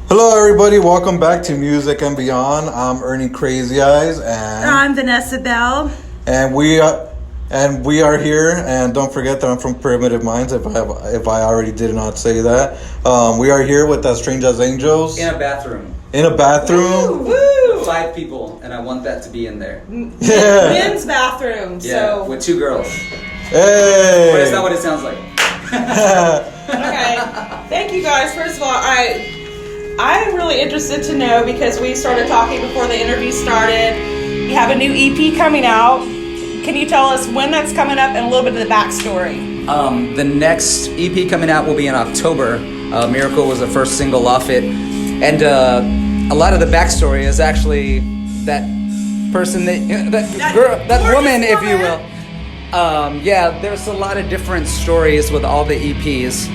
Hello, everybody. Welcome back to Music and Beyond. I'm Ernie Crazy Eyes, and I'm Vanessa Bell, and we are here. And don't forget that I'm from Primitive Minds. If I already did not say that, we are here with As Strange as Angels In a bathroom. in a bathroom. woo! 5 people, and I want that to be in there. Yeah. Men's bathroom. Yeah, So with 2 girls. Hey. But it's not what it sounds like. okay, thank you guys. First of all, I'm really interested to know because we started talking before the interview started. You have a new EP coming out. Can you tell us when that's coming up and a little bit of the backstory? The next EP coming out will be in October. Miracle was the first single off it. And a lot of the backstory is actually that person, that girl, that woman, if you will. Yeah, there's a lot of different stories with all the EPs.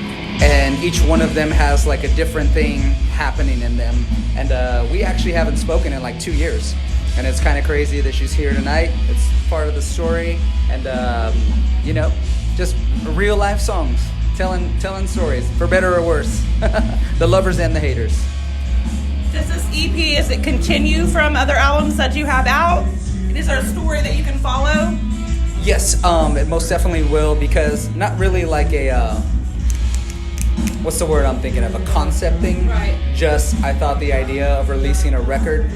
And each one of them has like a different thing happening in them. And we actually haven't spoken in like 2 years. And it's kind of crazy that she's here tonight. It's part of the story. And, just real life songs. Telling stories, for better or worse. The lovers and the haters. Does this EP, does it continue from other albums that you have out? Is there a story that you can follow? Yes, it most definitely will, because not really like a... what's the word I'm thinking of? A concept thing. Right. Just, I thought the idea of releasing a record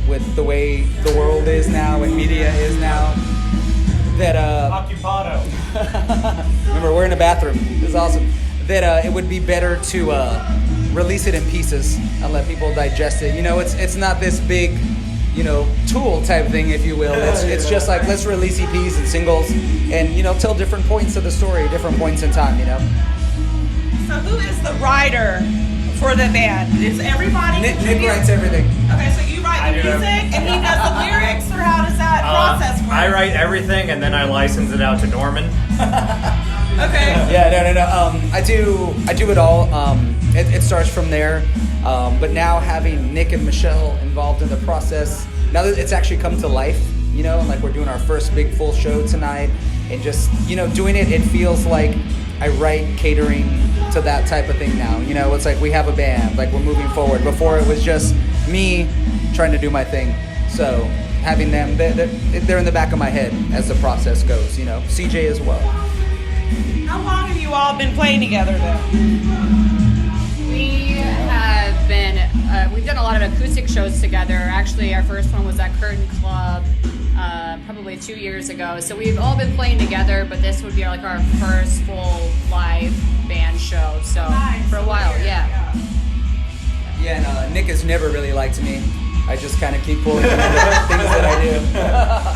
with the way the world is now and media is now, that Occupado. remember, we're in a bathroom. This is awesome. That it would be better to release it in pieces and let people digest it. You know, it's not this big, tool type thing, if you will. It's just like, let's release EPs and singles and, tell different points of the story, different points in time, So who is the writer for the band? Is everybody? Nick writes everything. Okay, so you write the music and he does the lyrics, or how does that process work? I write everything and then I license it out to Norman. Okay. Yeah, no. I do it all. It starts from there. But now having Nick and Michelle involved in the process, now that it's actually come to life, and like we're doing our first big full show tonight, and just, doing it feels like I write catering to that type of thing now. It's like we have a band, like we're moving forward. Before it was just me trying to do my thing. So having them, they're in the back of my head as the process goes, CJ as well. How long have you all been playing together then? We have been, we've done a lot of acoustic shows together. Actually, our first one was at Curtain Club probably 2 years ago. So we've all been playing together, but this would be like our first full live band show. So Nice. for a while, yeah. Yeah, and Nick has never really liked me. I just kind of keep pulling him into things that I do.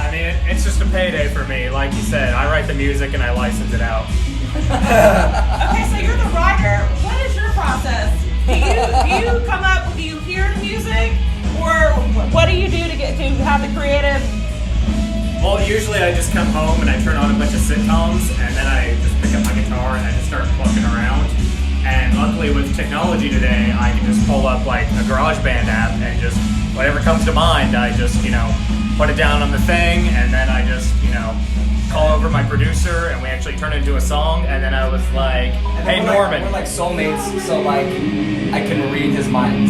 I mean, it's just a payday for me. Like you said, I write the music and I license it out. Okay, so you're the writer. What is your process? Do you come up? Do you hear the music, or what do you do to have the creative? Well, usually I just come home and I turn on a bunch of sitcoms and then I just pick up my guitar and I just start plucking around. And luckily with technology today, I can just pull up like a GarageBand app and just whatever comes to mind, I just, put it down on the thing and then I just, call over my producer and we actually turn it into a song. And then I was like, hey Norman. We're like soulmates, so like I can read his mind.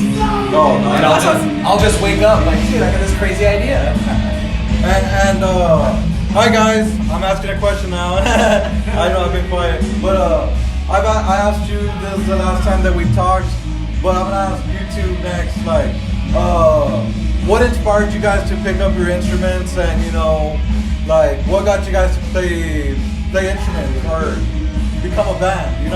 Oh, And I'll just wake up like, dude, I got this crazy idea. And hi guys, I'm asking a question now. I know I've been quiet, but I asked you this the last time that we talked, but I'm gonna ask you two next. Like, what inspired you guys to pick up your instruments, and like what got you guys to play instruments or become a band?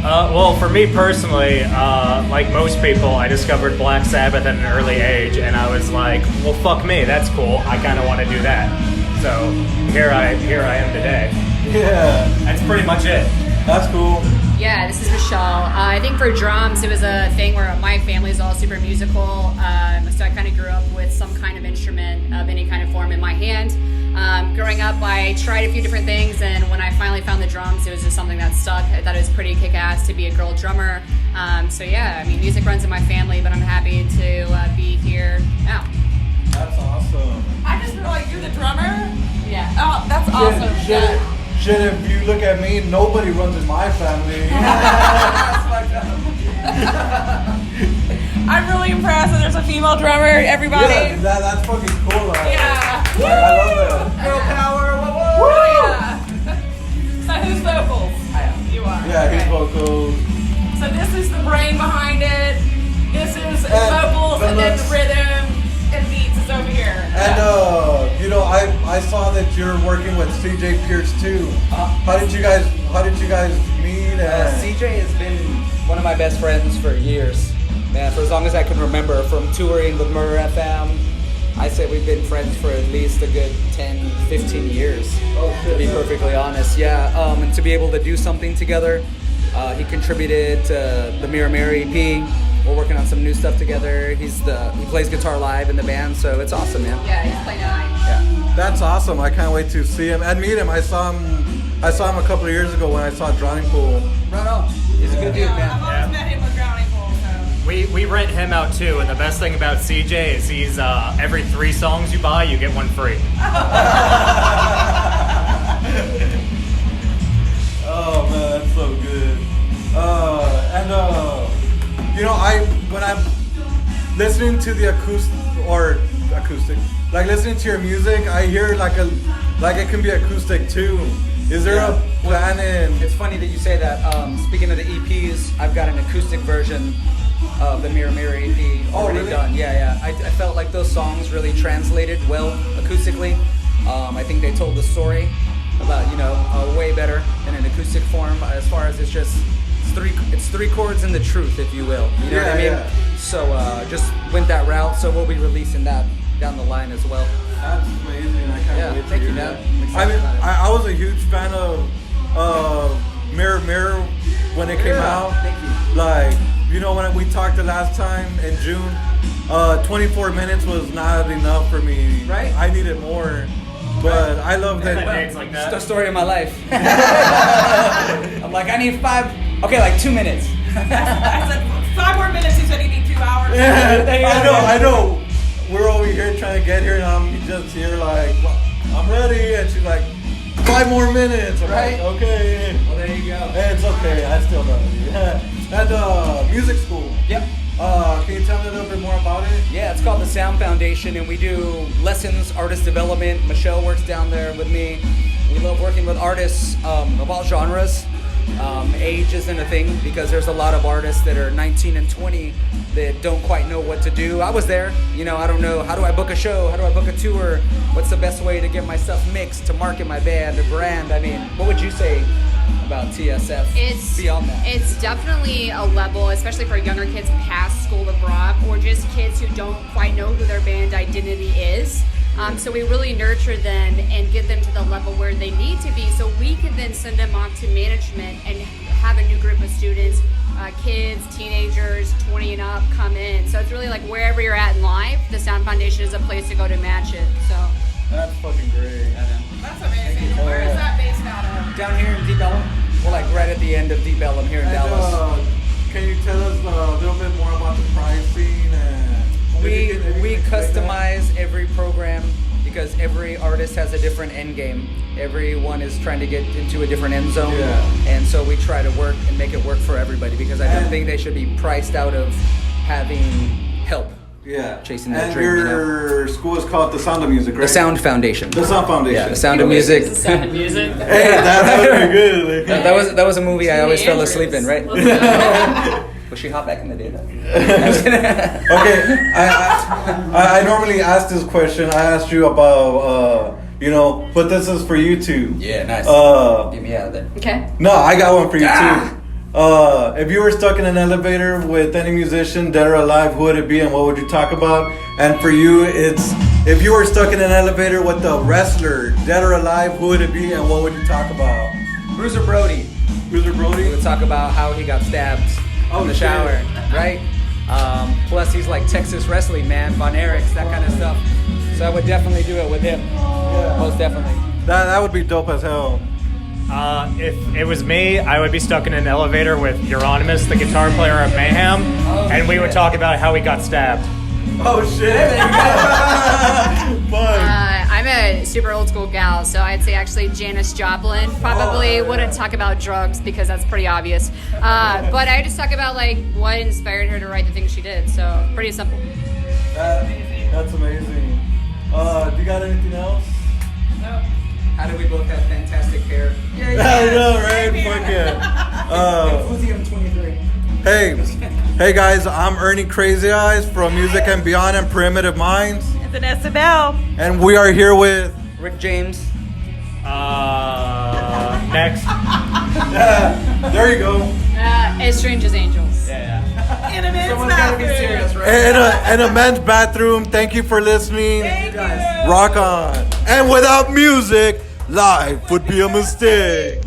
Well, for me personally, like most people, I discovered Black Sabbath at an early age, and I was like, well, fuck me, that's cool. I kind of want to do that. So here I am today. Yeah, That's pretty much it. that's cool. Yeah, this is Michelle. I think for drums, it was a thing where my family is all super musical. So I kind of grew up with some kind of instrument of any kind of form in my hand. Growing up, I tried a few different things, and when I finally found the drums, it was just something that stuck. I thought it was pretty kick-ass to be a girl drummer. So yeah, I mean, music runs in my family, but I'm happy to be here now. That's awesome. I just realized you're the drummer. Yeah. Oh, that's awesome. Shit, if you look at me, nobody runs in my family. Yeah. I'm really impressed that there's a female drummer. Everybody. Yeah, that's fucking cool. Yeah. I love that. Girl power. Yeah. So who's vocals? I am. You are. Yeah, Okay. his vocals. So this is the brain behind it. This is And vocals, the and then looks. the rhythm and beats is over here. And you know, I saw that you're working with CJ Pierce too. How did you guys meet? CJ has been one of my best friends for years. Man, for as long as I can remember, from touring with Murder FM, I say we've been friends for at least a good 10, 15 years, to be perfectly honest. Yeah, and to be able to do something together. He contributed to the Mirror Mirror EP. We're working on some new stuff together. He plays guitar live in the band, so it's awesome, man. Yeah, he's playing tonight. Yeah. That's awesome. I can't wait to see him and meet him. I saw him a couple of years ago when I saw Drowning Pool. Right on. He's a good dude, I've man. always met him with Drowning Pool, so. We rent him out too, and the best thing about CJ is he's every 3 songs you buy, you get one free. Oh man, that's so good. You know, when I'm listening to the acoustic, like listening to your music, I hear like it can be acoustic too. Is there a plan in? It's funny that you say that. Speaking of the EPs, I've got an acoustic version of the Mirror Mirror EP already really? done. Yeah. I felt like those songs really translated well acoustically. I think they told the story about, way better in an acoustic form, as far as it's three chords in the truth, if you will. You know what I mean? Yeah. So just went that route. So we'll be releasing that down the line as well. That's amazing. I can't Yeah, wait to thank hear you, that. man. I'm excited I mean, about it. I was a huge fan of Mirror Mirror when it came out. Thank you. Like, when we talked the last time in June, 24 minutes was not enough for me. Right. I needed more. But I love that. Dates like It's the that. story of my life. I'm like, I need 5. Okay, like 2 minutes. I said 5 more minutes. He said he'd need 2 hours. I know. We're over here trying to get here, and I'm just here like, well, I'm ready. And she's like, 5 more minutes. I'm Right. like, okay. Well, there you go. It's okay. I still love you. And music school. Yep. Can you tell me a little bit more about it? Yeah, it's called the Sound Foundation, and we do lessons, artist development. Michelle works down there with me. We love working with artists of all genres. Age isn't a thing because there's a lot of artists that are 19 and 20 that don't quite know what to do. I was there. I don't know. How do I book a show? How do I book a tour? What's the best way to get my stuff mixed, to market my band, a brand? I mean, what would you say about TSF beyond that? It's definitely a level, especially for younger kids past School of Rock, or just kids who don't quite know who their band identity is. So we really nurture them and get them to the level where they need to be, so we can then send them off to management and have a new group of students, kids, teenagers, 20 and up, come in. So it's really like wherever you're at in life, the Sound Foundation is a place to go to match it. So That's fucking great. That's amazing. Where is that based out of? Down here in Deep Ellum. We're like right at the end of Deep Ellum here in Dallas. Can you tell us a little bit more about the pricing and if We you can explain customize every program because every artist has a different end game. Everyone is trying to get into a different end zone. Yeah. And so we try to work and make it work for everybody because I don't And- think they should be priced out of having help. that? Yeah. Chasing that and dream, your school is called The Sound of Music, right? The Sound Foundation. The Sound Foundation. Yeah, The Sound of Music. The Sound of Music. Hey, that's very good. that was a movie I always fell asleep in, right? Was she hot back in the day though? Okay, I normally ask this question. I asked you about, but this is for you two. Yeah, nice. Get me out of there. Okay. No, I got one for you Ah! too. If you were stuck in an elevator with any musician, dead or alive, who would it be and what would you talk about? And for you, it's if you were stuck in an elevator with a wrestler, dead or alive, who would it be and what would you talk about? Bruiser Brody. Bruiser Brody? We would talk about how he got stabbed in the shit. shower, right? Plus, he's like Texas wrestling man, Von Erichs, that kind of stuff. So I would definitely do it with him. Yeah. Most definitely. That would be dope as hell. If it was me, I would be stuck in an elevator with Euronymous, the guitar player of Mayhem, and we would talk about how he got stabbed. Oh shit! Fun. I'm a super old school gal, so I'd say actually Janis Joplin. Probably wouldn't talk about drugs because that's pretty obvious. But I just talk about like what inspired her to write the things she did. So pretty simple. That's amazing. Do you got anything else? How do we both have fantastic hair? I know, right? Fucking. 23. Hey guys, I'm Ernie Crazy Eyes from Music and Beyond and Primitive Minds, Vanessa Bell. and we are here with. Rick James. Next. There you go. As Strange as Angels. In a men's Someone's gotta be bathroom. serious, right? In a men's bathroom. Thank you for listening. Thank you. Rock on. And without music, life would be a mistake.